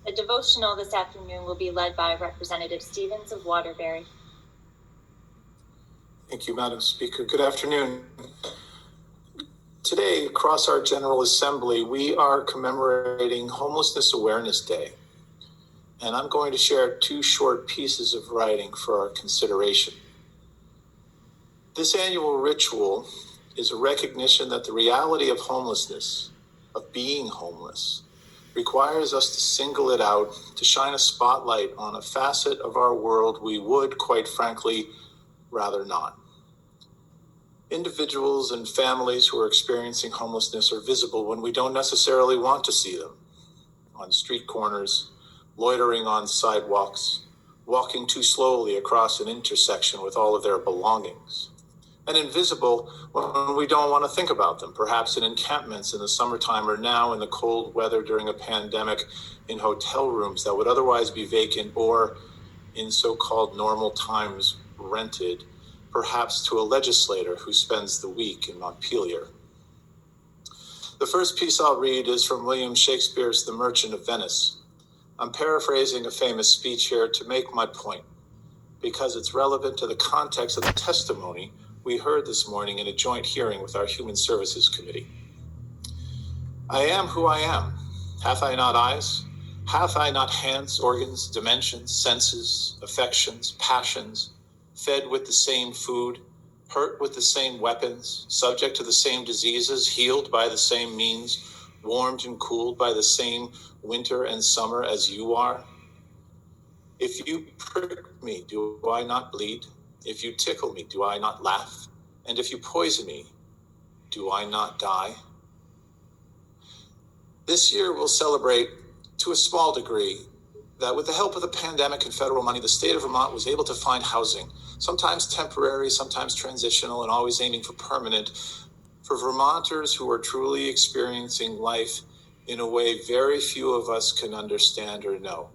The devotional this afternoon will be led by Representative Stevens of Waterbury. Thank you, Madam Speaker. Good afternoon. Today, across our General Assembly, we are commemorating Homelessness Awareness Day. And I'm going to share two short pieces of writing for our consideration. This annual ritual is a recognition that the reality of homelessness, of being homeless, requires us to single it out, to shine a spotlight on a facet of our world we would, quite frankly, rather not. Individuals and families who are experiencing homelessness are visible when we don't necessarily want to see them. On street corners, loitering on sidewalks, walking too slowly across an intersection with all of their belongings. And invisible when we don't want to think about them, perhaps in encampments in the summertime or now in the cold weather during a pandemic, in hotel rooms that would otherwise be vacant or in so-called normal times rented, perhaps to a legislator who spends the week in Montpelier. The first piece I'll read is from William Shakespeare's The Merchant of Venice. I'm paraphrasing a famous speech here to make my point, because it's relevant to the context of the testimony we heard this morning in a joint hearing with our Human Services Committee. I am who I am. Hath I not eyes? Hath I not hands, organs, dimensions, senses, affections, passions, fed with the same food, hurt with the same weapons, subject to the same diseases, healed by the same means, warmed and cooled by the same winter and summer as you are? If you prick me, do I not bleed? If you tickle me, do I not laugh? And if you poison me, do I not die? This year we'll celebrate, to a small degree, that with the help of the pandemic and federal money, the state of Vermont was able to find housing, sometimes temporary, sometimes transitional, and always aiming for permanent, for Vermonters who are truly experiencing life in a way very few of us can understand or know.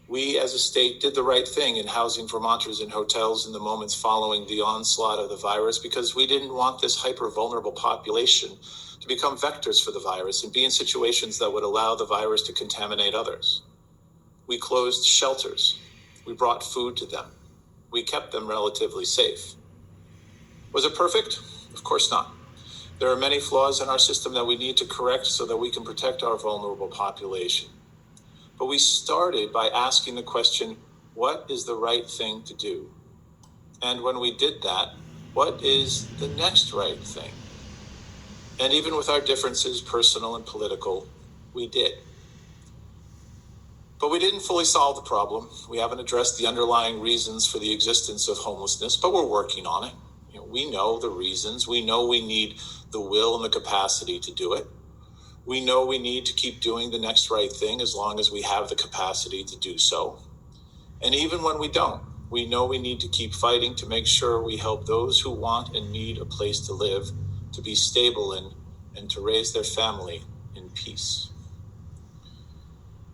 We as a state did the right thing in housing Vermonters in hotels in the moments following the onslaught of the virus, because we didn't want this hyper-vulnerable population to become vectors for the virus and be in situations that would allow the virus to contaminate others. We closed shelters. We brought food to them. We kept them relatively safe. Was it perfect? Of course not. There are many flaws in our system that we need to correct so that we can protect our vulnerable population. But we started by asking the question, what is the right thing to do? And when we did that, what is the next right thing? And even with our differences, personal and political, we did. But we didn't fully solve the problem. We haven't addressed the underlying reasons for the existence of homelessness, but we're working on it. We know the reasons. We know we need the will and the capacity to do it. We know we need to keep doing the next right thing as long as we have the capacity to do so. And even when we don't, we know we need to keep fighting to make sure we help those who want and need a place to live, to be stable in, and to raise their family in peace.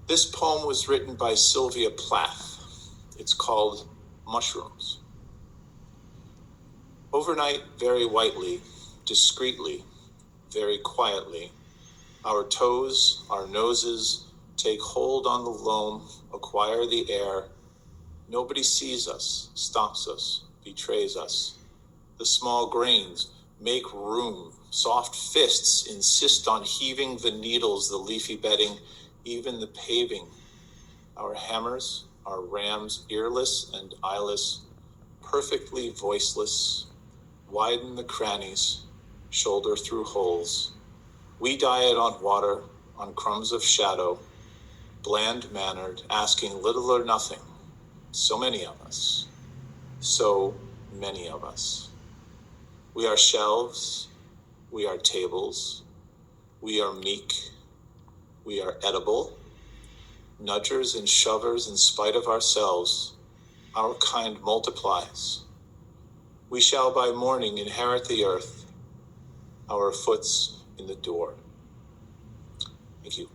This poem was written by Sylvia Plath. It's called Mushrooms. Overnight, very whitely, discreetly, very quietly, our toes, our noses, take hold on the loam, acquire the air. Nobody sees us, stops us, betrays us. The small grains make room. Soft fists insist on heaving the needles, the leafy bedding, even the paving. Our hammers, our rams, earless and eyeless, perfectly voiceless, widen the crannies, shoulder through holes. We diet on water, on crumbs of shadow, bland-mannered, asking little or nothing. So many of us. So many of us. We are shelves. We are tables. We are meek. We are edible. Nudgers and shovers in spite of ourselves. Our kind multiplies. We shall by morning inherit the earth. Our foot's in the door. Thank you.